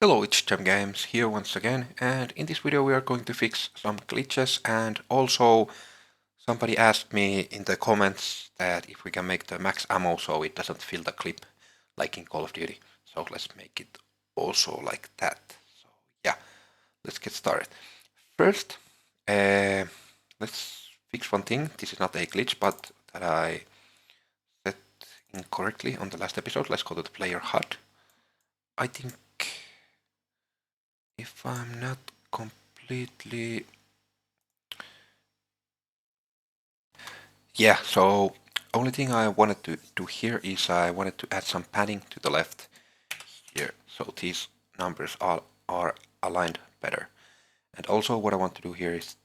Hello, it's Jam Games here once again, and in this video we are going to fix some glitches, and also somebody asked me in the comments that if we can make the max ammo so it doesn't fill the clip like in Call of Duty. So let's make it also like that. So yeah, let's get started. First, let's fix one thing. This is not a glitch, but that I set incorrectly on the last episode. Let's go to the player HUD. I think if I'm not completely... Yeah, so only thing I wanted to do here is I wanted to add some padding to the left here, so these numbers are aligned better. And also what I want to do here is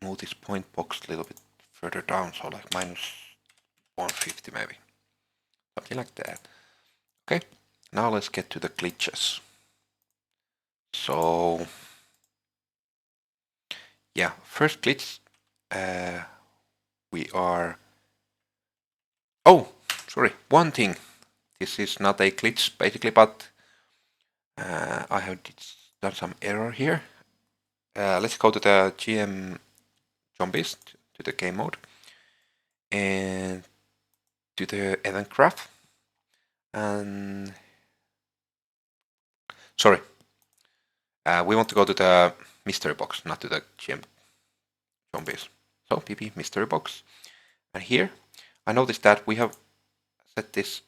move this point box a little bit further down, so like minus 150 maybe. Something like that. Okay, now let's get to the glitches. So yeah, first glitch, we are... Oh, sorry, one thing. This is not a glitch basically, but I have done some error here. Let's go to the GM zombies, to the game mode, and to the event graph. And sorry, we want to go to the mystery box, not to the GM zombies. So PP mystery box, and here I noticed that we have set this.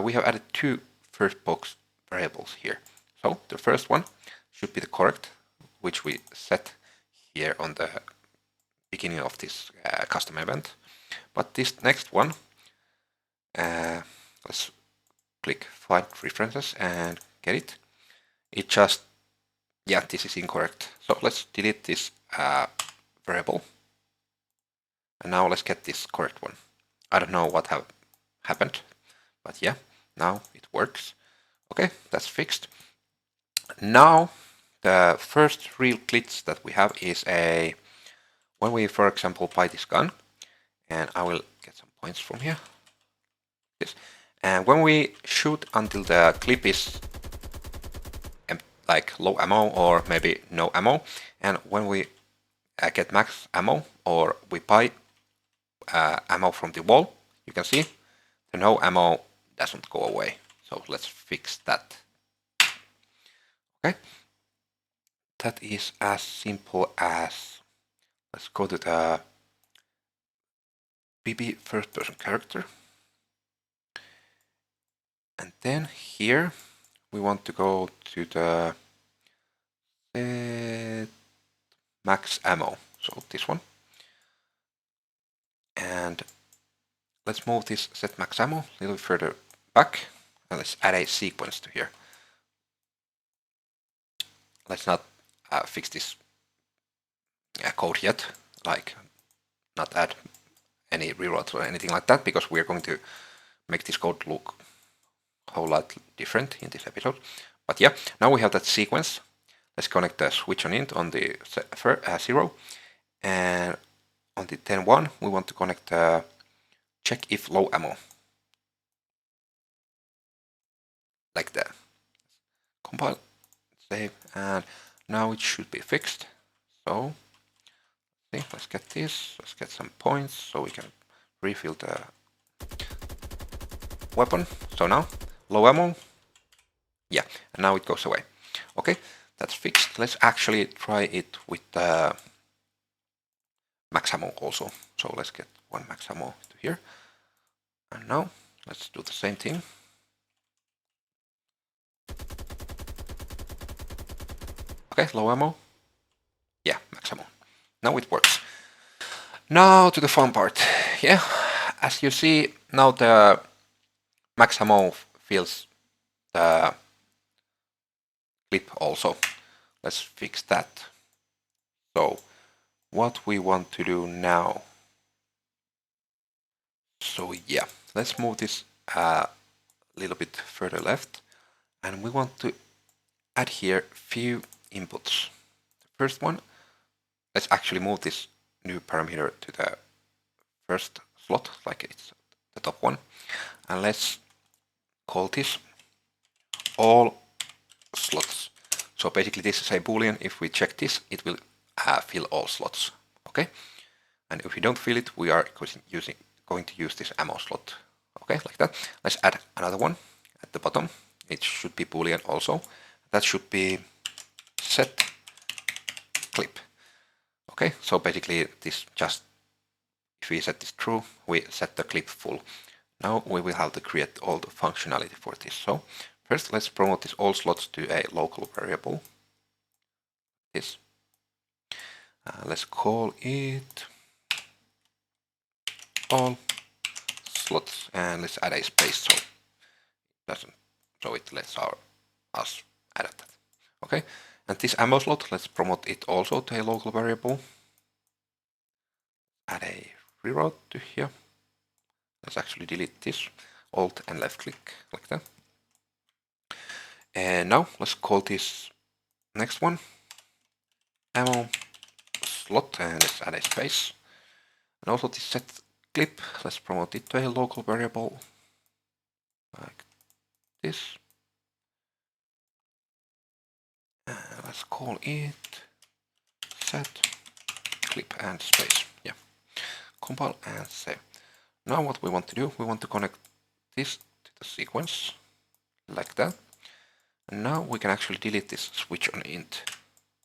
We have added two first box variables here. So the first one should be the correct, which we set here on the beginning of this custom event. But this next one, let's click find references and get it. It just, yeah, this is incorrect. So let's delete this variable. And now let's get this correct one. I don't know what happened, but yeah, now it works. Okay, that's fixed. Now, the first real glitch that we have is when we, for example, buy this gun, and I will get some points from here. Yes. And when we shoot until the clip is like low ammo or maybe no ammo, and when we get max ammo or we buy ammo from the wall, you can see the no ammo doesn't go away. So let's fix that. Okay, that is as simple as, let's go to the BB first person character, and then here we want to go to the max ammo, so this one, and let's move this set max ammo a little bit further back, and let's add a sequence to here. Let's not fix this code yet, like not add any rewrites or anything like that, because we're going to make this code look a whole lot different in this episode. But yeah, now we have that sequence. Let's connect the switch on int on the 0, and on the 10.1 we want to connect the check if low ammo, like that. Compile, save, and now it should be fixed. So let's get this, let's get some points so we can refill the weapon. So now low ammo, yeah, and now it goes away. Okay, that's fixed. Let's actually try it with the max ammo also. So let's get one max ammo to here, and now let's do the same thing. Okay, low ammo, yeah, max ammo. Now it works. Now to the fun part. Yeah, as you see, now the max ammo fills the clip also. Let's fix that. So what we want to do now. So yeah, let's move this a little bit further left, and we want to add here few inputs. The first one, let's actually move this new parameter to the first slot, like it's the top one, and let's call this all slots. So basically this is a boolean. If we check this, it will fill all slots. Okay, and if we don't fill it, we are going to use this ammo slot. Okay, like that. Let's add another one at the bottom. It should be boolean also. That should be set clip. Okay, so basically this just, if we set this true, we set the clip full. Now we will have to create all the functionality for this. So first let's promote this all slots to a local variable. This. Let's call it all slots and let's add a space so it doesn't, so it lets us add that. Okay, and this ammo slot, let's promote it also to a local variable. Add a reroute to here. Let's actually delete this, Alt and left click like that. And now let's call this next one ammo slot and let's add a space. And also this set clip, let's promote it to a local variable like this. And let's call it set clip and space. Yeah, compile and save. Now what we want to do, we want to connect this to the sequence like that. And now we can actually delete this switch on int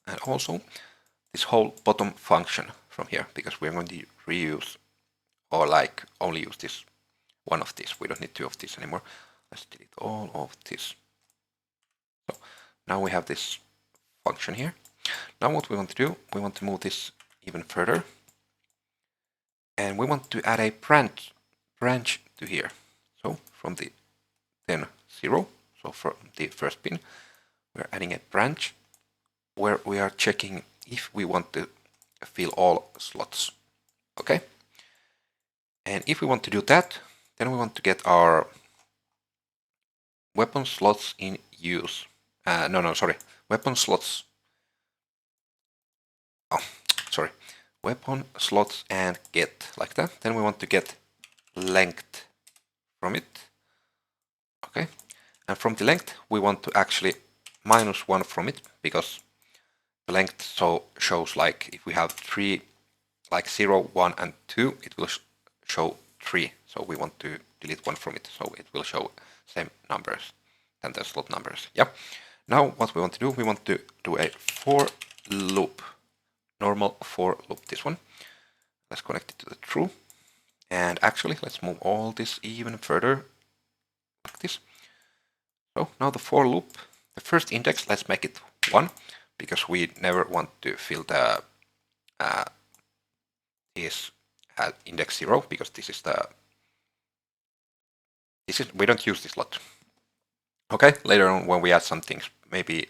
and also this whole bottom function from here, because we're going to reuse or like only use this one of these. We don't need two of these anymore. Let's delete all of this. So now we have this function here. Now what we want to do, we want to move this even further. And we want to add a branch to here. So from the then 0, so from the first pin, we're adding a branch where we are checking if we want to fill all slots. Okay? And if we want to do that, then we want to get our weapon slots in use. Weapon slots. Oh, sorry. Weapon slots and get like that. Then we want to get length from it. Okay. And from the length, we want to actually -1 from it, because the length shows like if we have 3, like 0, 1, and 2, it will show 3. So we want to delete 1 from it, so it will show same numbers than the slot numbers. Yeah. Now what we want to do, we want to do a for loop, normal for loop, this one. Let's connect it to the true. And actually, let's move all this even further, like this. So now the for loop, the first index, let's make it 1, because we never want to fill the is at index 0, because this is we don't use this lot. Okay, later on when we add some things, maybe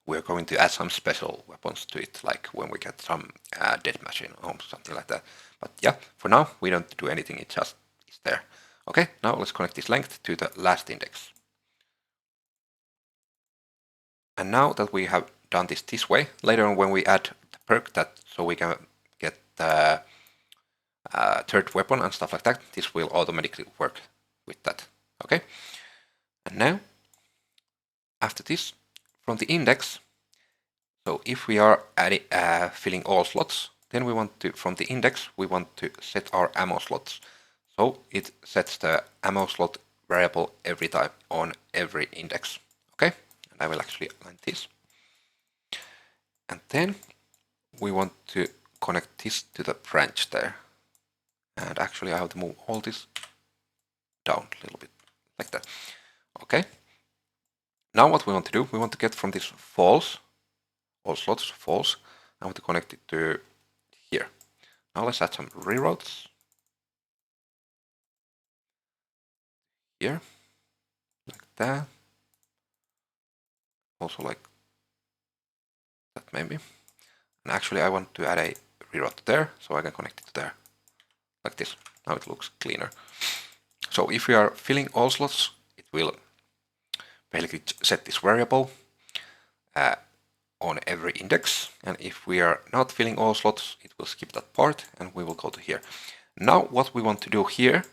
we're going to add some special weapons to it, like when we get some death machine or something like that. But yeah, for now we don't do anything, it just is there. Okay, now let's connect this length to the last index. And now that we have done this way, later on when we add the perk that so we can get the third weapon and stuff like that, this will automatically work with that. Okay, and now after this, from the index, so if we are filling all slots, then we want to, from the index, we want to set our ammo slots. So it sets the ammo slot variable every time on every index. Okay, and I will actually align this. And then we want to connect this to the branch there. And actually I have to move all this down a little bit, like that. Okay. Now what we want to do, we want to get from this false, all slots false, I want to connect it to here. Now let's add some reroutes. Here, like that. Also like that maybe. And actually I want to add a reroute there, so I can connect it to there. Like this. Now it looks cleaner. So if we are filling all slots, it will basically set this variable on every index. And if we are not filling all slots, it will skip that part and we will go to here. Now what we want to do here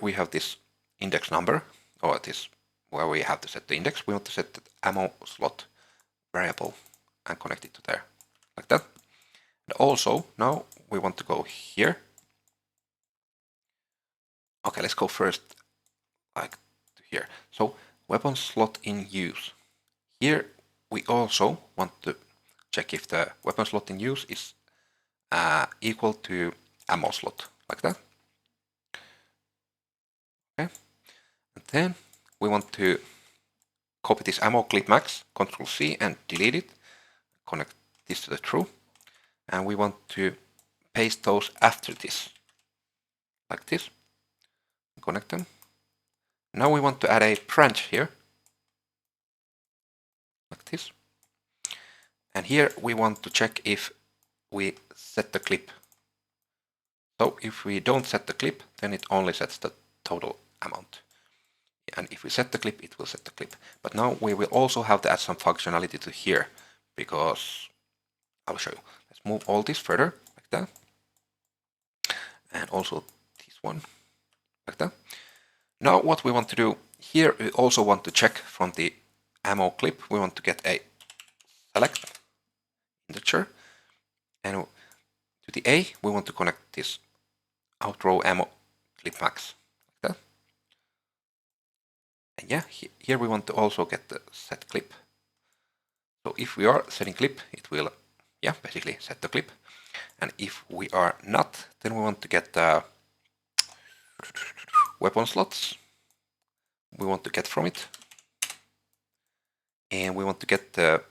we have this index number, or this where we have to set the index. We want to set the ammo slot variable and connect it to there, like that. And also, now we want to go here. Okay, let's go first like to here. So weapon slot in use. Here we also want to check if the weapon slot in use is equal to ammo slot, like that. Okay, and then we want to copy this ammo clip max, Control C, and delete it. Connect this to the true, and we want to paste those after this, like this. Connect them. Now we want to add a branch here, like this. And here we want to check if we set the clip. So if we don't set the clip, then it only sets the total amount. And if we set the clip, it will set the clip. But now we will also have to add some functionality to here, because I'll show you. Let's move all this further, like that. And also this one, like that. Now what we want to do here, we also want to check from the ammo clip. We want to get a select integer, and to the A we want to connect this outrow ammo clip max, like that. And yeah, here we want to also get the set clip. So if we are setting clip, it will, yeah, basically set the clip. And if we are not, then we want to get the weapon slots. We want to get from it. And we want to get the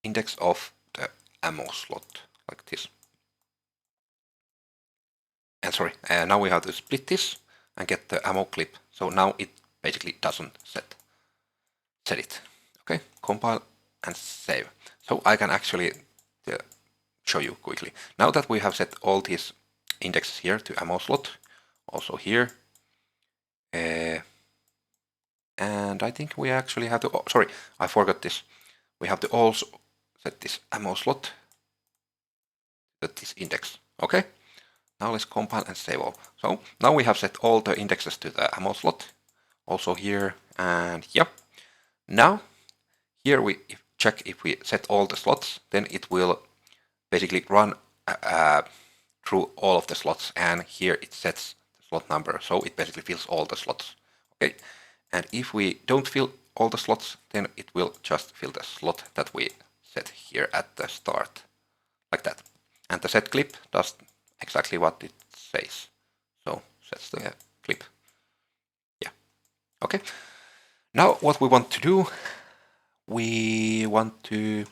index of the ammo slot, like this. And sorry, now we have to split this and get the ammo clip. So now it basically doesn't set it. Okay, compile and save. So I can actually show you quickly. Now that we have set all these indexes here to ammo slot, also here, and I think we actually have to, oh, sorry, I forgot this. We have to also set this ammo slot to this index. Okay, now let's compile and save all. So now we have set all the indexes to the ammo slot, also here, and yep. Now here we check if we set all the slots, then it will basically run through all of the slots, and here it sets the slot number, so it basically fills all the slots. Okay, and if we don't fill all the slots, then it will just fill the slot that we set here at the start, like that. And the set clip does exactly what it says, so sets the clip. Yeah, okay. Now what we want to do, we want to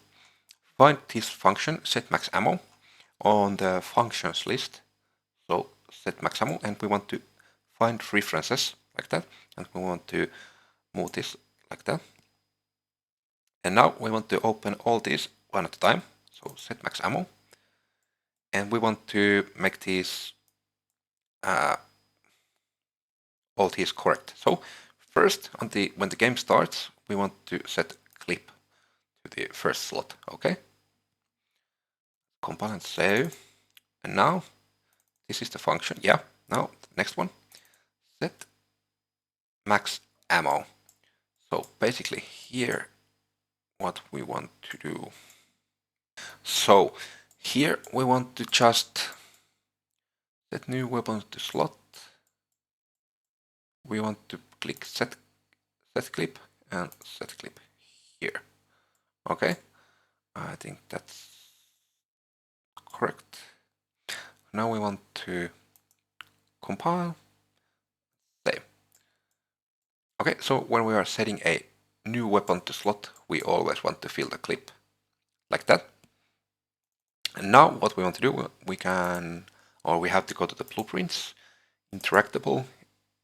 find this function set max ammo on the functions list. So set max ammo, and we want to find references, like that, and we want to move this like that. And now we want to open all these one at a time. So set max ammo, and we want to make these all these correct. So first, when the game starts, we want to set clip to the first slot. Okay. Compile and save. And now this is the function. Yeah. Now the next one. Set max ammo. So basically here, what we want to do. So here we want to just set new weapons to slot. We want to click set clip and set clip here. Okay, I think that's correct. Now we want to compile, save. Okay, so when we are setting a new weapon to slot, we always want to fill the clip like that. And now what we want to do, we have to go to the blueprints, interactable,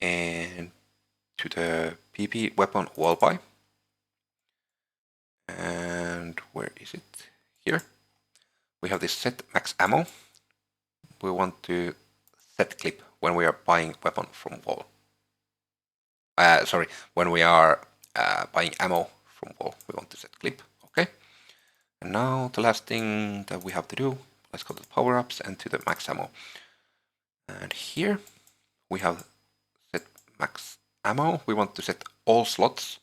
and to the PP weapon wall buy. And where is it? Here. We have this set max ammo. We want to set clip when we are buying weapon from wall. Sorry, when we are buying ammo from wall, we want to set clip. Okay. And now the last thing that we have to do, let's go to the power-ups and to the max ammo. And here we have set max ammo. We want to set all slots.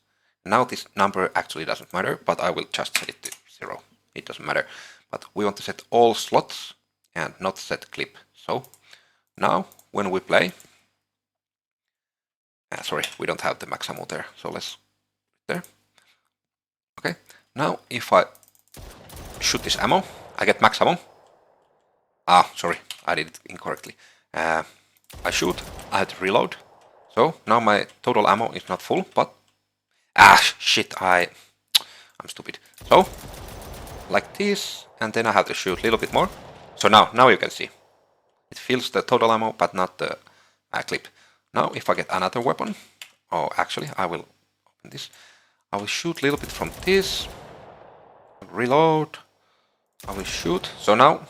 Now this number actually doesn't matter, but I will just set it to 0. It doesn't matter. But we want to set all slots and not set clip. So now when we play, sorry, we don't have the max ammo there. So let's there. Okay. Now if I shoot this ammo, I get max ammo. Ah, sorry, I did it incorrectly. I shoot, I have to reload. So now my total ammo is not full, but shit, I'm stupid. So like this, and then I have to shoot a little bit more. So now you can see it fills the total ammo, but not the clip. Now if I get another weapon, oh, actually I will open this. I will shoot a little bit from this. Reload. I will shoot. So now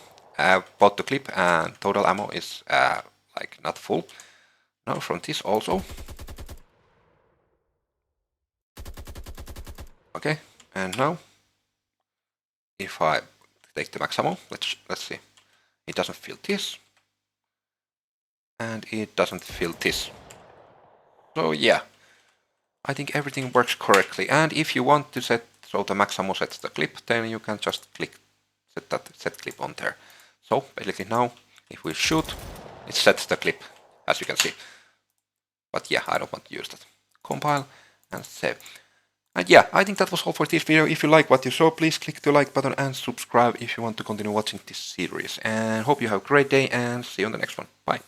both the clip and total ammo is like not full. Now from this also. Okay, and now if I take the max ammo, let's see. It doesn't fill this, and it doesn't fill this. So yeah, I think everything works correctly. And if you want to set so the max ammo sets the clip, then you can just click set clip on there. So basically now, if we shoot, it sets the clip, as you can see. But yeah, I don't want to use that. Compile and save. And yeah, I think that was all for this video. If you like what you saw, please click the like button and subscribe if you want to continue watching this series. And hope you have a great day and see you on the next one. Bye.